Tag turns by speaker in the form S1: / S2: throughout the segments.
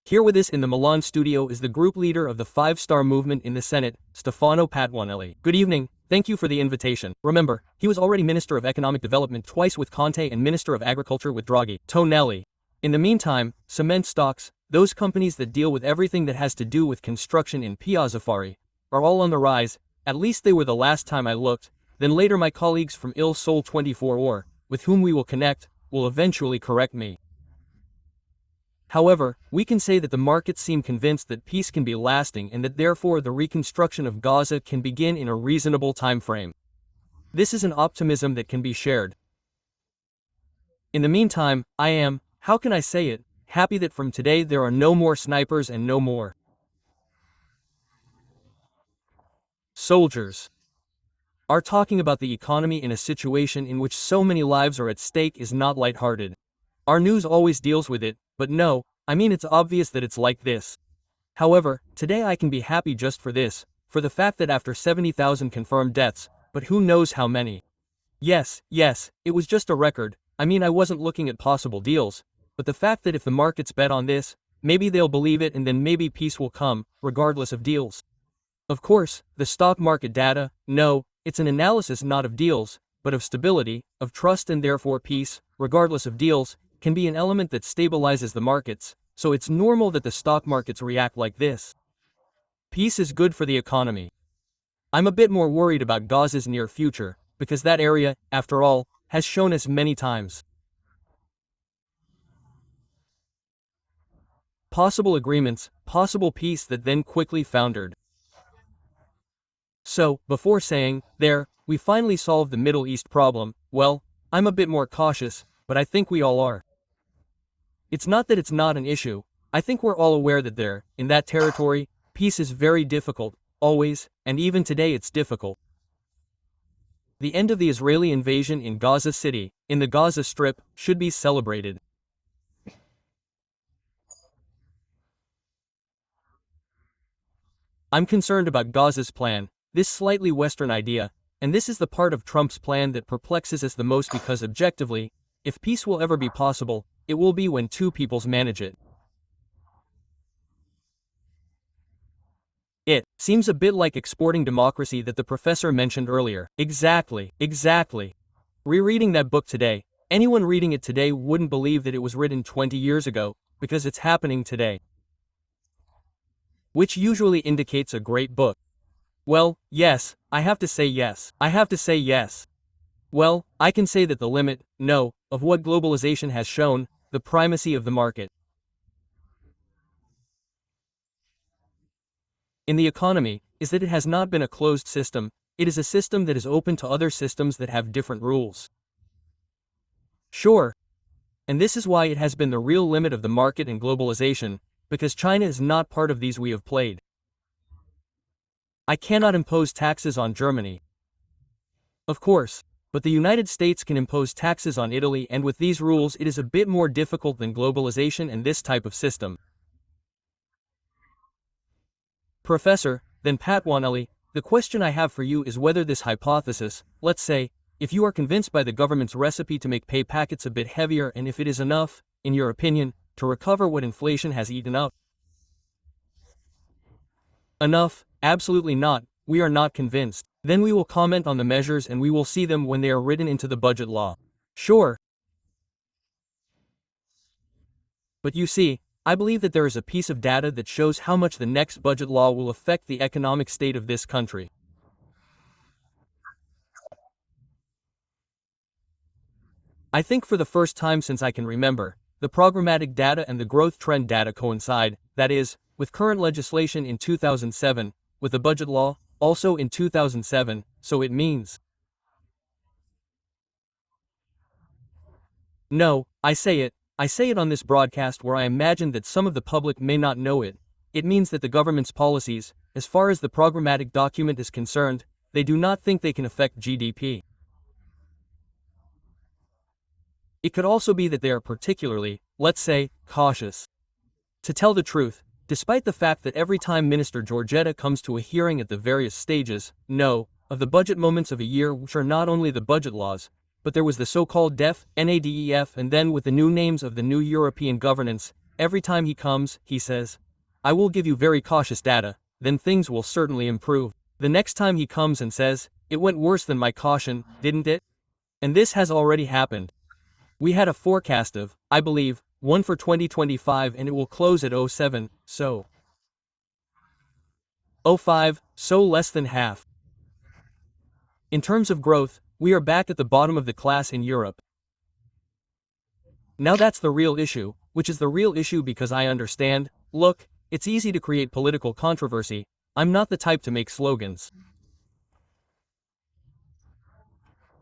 S1: Here with us in the Milan studio is the group leader of the five-star movement in the Senate, Stefano Patuanelli. Good evening, thank you for the invitation. Remember, he was already Minister of Economic Development twice with Conte and Minister of Agriculture with Draghi. Tonelli. In the meantime, cement stocks, those companies that deal with everything that has to do with construction in Piazzafari, are all on the rise, at least they were the last time I looked. Then later my colleagues from Il-Sole 24 with whom we will connect, will eventually correct me. However, we can say that the markets seem convinced that peace can be lasting and that therefore the reconstruction of Gaza can begin in a reasonable time frame. This is an optimism that can be shared. In the meantime, I am, how can I say it, happy that from today there are no more snipers and no more soldiers. Our talking about the economy in a situation in which so many lives are at stake is not lighthearted. Our news always deals with it, but no, I mean it's obvious that it's like this. However, today I can be happy just for this, for the fact that after 70,000 confirmed deaths, but who knows how many. Yes, it was just a record. I mean I wasn't looking at possible deals, but the fact that if the markets bet on this, maybe they'll believe it and then maybe peace will come, regardless of deals. Of course, the stock market data, no, it's an analysis not of deals, but of stability, of trust, and therefore peace, regardless of deals, can be an element that stabilizes the markets, so it's normal that the stock markets react like this. Peace is good for the economy. I'm a bit more worried about Gaza's near future, because that area, after all, has shown us many times possible agreements, possible peace that then quickly foundered. So, before saying, there, we finally solved the Middle East problem, well, I'm a bit more cautious, but I think we all are. It's not that it's not an issue, I think we're all aware that there, in that territory, peace is very difficult, always, and even today it's difficult. The end of the Israeli invasion in Gaza City, in the Gaza Strip, should be celebrated. I'm concerned about Gaza's plan, this slightly Western idea, and this is the part of Trump's plan that perplexes us the most because objectively, if peace will ever be possible, it will be when two peoples manage it. It seems a bit like exporting democracy that the professor mentioned earlier. Exactly. Rereading that book today, anyone reading it today wouldn't believe that it was written 20 years ago, because it's happening today. Which usually indicates a great book. Well, yes, I have to say yes. Well, I can say that the limit, no, of what globalization has shown, the primacy of the market in the economy, is that it has not been a closed system, it is a system that is open to other systems that have different rules. Sure. And this is why it has been the real limit of the market and globalization, because China is not part of these we have played. I cannot impose taxes on Germany. Of course. But the United States can impose taxes on Italy, and with these rules it is a bit more difficult than globalization and this type of system. Professor, then Patuanelli, the question I have for you is whether this hypothesis, let's say, if you are convinced by the government's recipe to make pay packets a bit heavier and if it is enough, in your opinion, to recover what inflation has eaten up. Enough? Absolutely not, we are not convinced. Then we will comment on the measures and we will see them when they are written into the budget law. Sure. But you see, I believe that there is a piece of data that shows how much the next budget law will affect the economic state of this country. I think for the first time since I can remember, the programmatic data and the growth trend data coincide, that is, with current legislation in 2007, with the budget law, also in 2007, so it means. No, I say it on this broadcast where I imagine that some of the public may not know it. It means that the government's policies, as far as the programmatic document is concerned, they do not think they can affect GDP. It could also be that they are particularly, let's say, cautious. To tell the truth, despite the fact that every time Minister Giorgetta comes to a hearing at the various stages, of the budget moments of a year which are not only the budget laws, but there was the so-called NADEF, and then with the new names of the new European governance, Every time he comes, he says, I will give you very cautious data, then things will certainly improve. The next time he comes and says, it went worse than my caution, didn't it? And this has already happened. We had a forecast of, I believe, 1 for 2025 and it will close at 0.7, so 0.5, so less than half. In terms of growth, we are back at the bottom of the class in Europe. Now that's the real issue, which is the real issue because I understand, look, it's easy to create political controversy, I'm not the type to make slogans.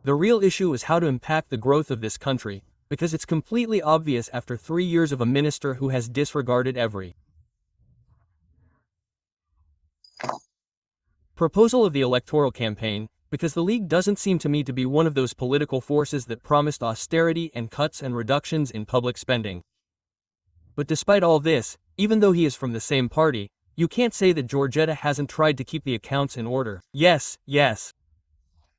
S1: The real issue is how to impact the growth of this country, because it's completely obvious after 3 years of a minister who has disregarded every proposal of the electoral campaign, because the League doesn't seem to me to be one of those political forces that promised austerity and cuts and reductions in public spending. But despite all this, even though he is from the same party, you can't say that Giorgetta hasn't tried to keep the accounts in order. Yes.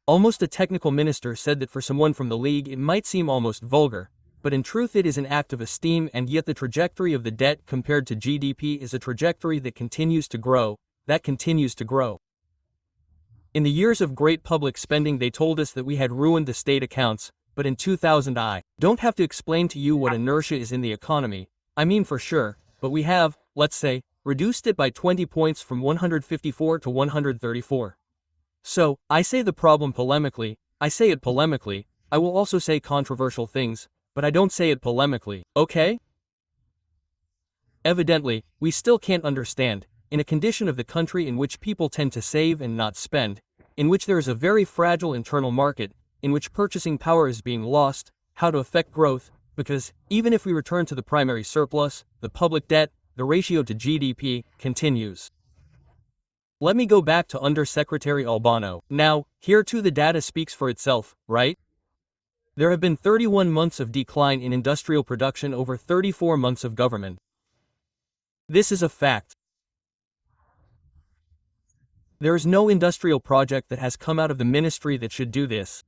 S1: Almost a technical minister said that for someone from the League it might seem almost vulgar, but in truth it is an act of esteem, and yet the trajectory of the debt compared to GDP is a trajectory that continues to grow, In the years of great public spending they told us that we had ruined the state accounts, but in 2000 I don't have to explain to you what inertia is in the economy, I mean for sure, but we have, let's say, reduced it by 20 points from 154 to 134. So, I say the problem polemically, I say it polemically, I will also say controversial things, but I don't say it polemically, okay? Evidently, we still can't understand, in a condition of the country in which people tend to save and not spend, in which there is a very fragile internal market, in which purchasing power is being lost, how to affect growth, because, even if we return to the primary surplus, the public debt, the ratio to GDP, continues. Let me go back to Undersecretary Albano. Now, here too the data speaks for itself, right? There have been 31 months of decline in industrial production over 34 months of government. This is a fact. There is no industrial project that has come out of the ministry that should do this.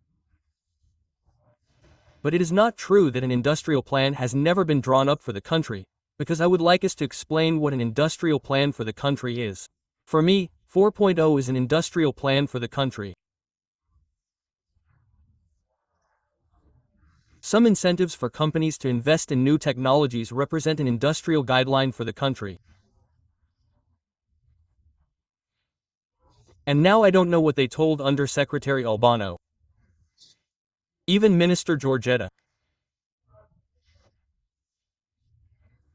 S1: But it is not true that an industrial plan has never been drawn up for the country, because I would like us to explain what an industrial plan for the country is. For me, 4.0 is an industrial plan for the country. Some incentives for companies to invest in new technologies represent an industrial guideline for the country. And now I don't know what they told Undersecretary Albano. Even Minister Giorgetta.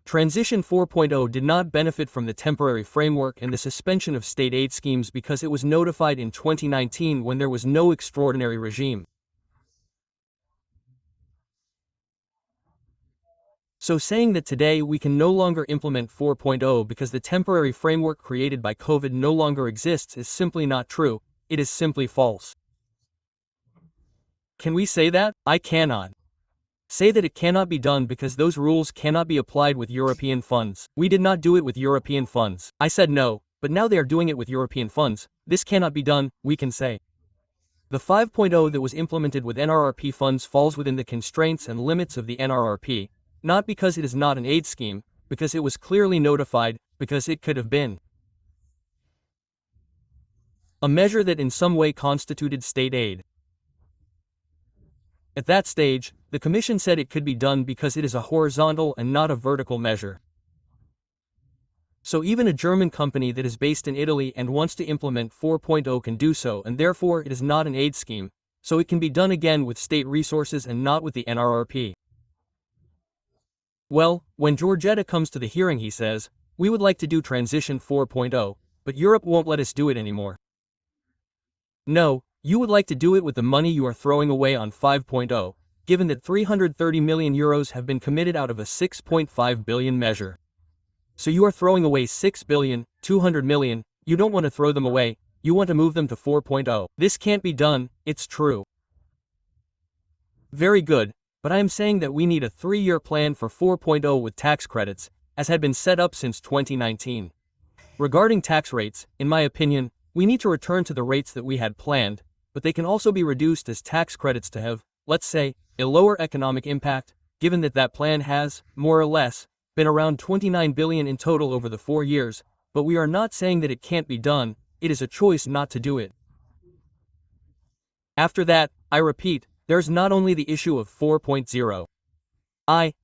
S1: Transition 4.0 did not benefit from the temporary framework and the suspension of state aid schemes because it was notified in 2019 when there was no extraordinary regime. So saying that today we can no longer implement 4.0 because the temporary framework created by COVID no longer exists is simply not true, it is simply false. Can we say that? I cannot. Say that it cannot be done because those rules cannot be applied with European funds. We did not do it with European funds. I said no, but now they are doing it with European funds. This cannot be done, we can say. The 5.0 that was implemented with NRRP funds falls within the constraints and limits of the NRRP, not because it is not an aid scheme, because it was clearly notified, because it could have been a measure that in some way constituted state aid. At that stage, the Commission said it could be done because it is a horizontal and not a vertical measure. So even a German company that is based in Italy and wants to implement 4.0 can do so, and therefore it is not an aid scheme, so it can be done again with state resources and not with the NRRP. Well, when Giorgetta comes to the hearing he says, we would like to do transition 4.0, but Europe won't let us do it anymore. No, you would like to do it with the money you are throwing away on 5.0, given that 330 million euros have been committed out of a 6.5 billion measure. So you are throwing away 6 billion, 200 million, you don't want to throw them away, you want to move them to 4.0. This can't be done, it's true. Very good, but I am saying that we need a 3-year plan for 4.0 with tax credits, as had been set up since 2019. Regarding tax rates, in my opinion, we need to return to the rates that we had planned, but they can also be reduced as tax credits to have, let's say, a lower economic impact, given that that plan has, more or less, been around 29 billion in total over the 4 years, but we are not saying that it can't be done, it is a choice not to do it. After that, I repeat, there's not only the issue of 4.0.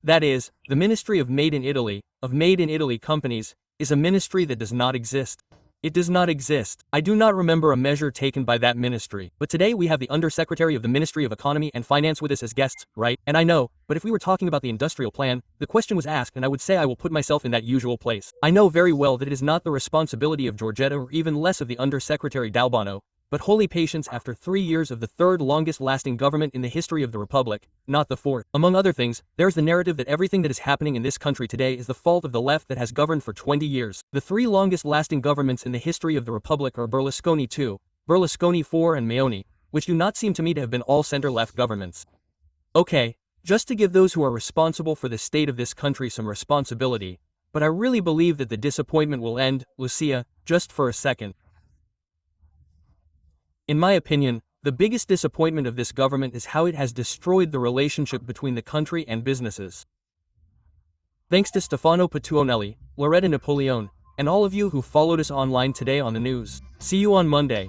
S1: That is, the Ministry of Made in Italy companies, is a ministry that does not exist. It does not exist. I do not remember a measure taken by that ministry. But today we have the Undersecretary of the Ministry of Economy and Finance with us as guests, right? And I know, but if we were talking about the industrial plan, the question was asked and I would say I will put myself in that usual place. I know very well that it is not the responsibility of Giorgetta or even less of the Undersecretary D'Albano, but holy patience after 3 years of the third longest lasting government in the history of the Republic, not the fourth. Among other things, there's the narrative that everything that is happening in this country today is the fault of the left that has governed for 20 years. The 3 longest lasting governments in the history of the Republic are Berlusconi II, Berlusconi IV and Meoni, which do not seem to me to have been all center-left governments. Okay, just to give those who are responsible for the state of this country some responsibility, but I really believe that the disappointment will end, Lucia, just for a second. In my opinion, the biggest disappointment of this government is how it has destroyed the relationship between the country and businesses. Thanks to Stefano Patuanelli, Loretta Napoleon, and all of you who followed us online today on the news. See you on Monday.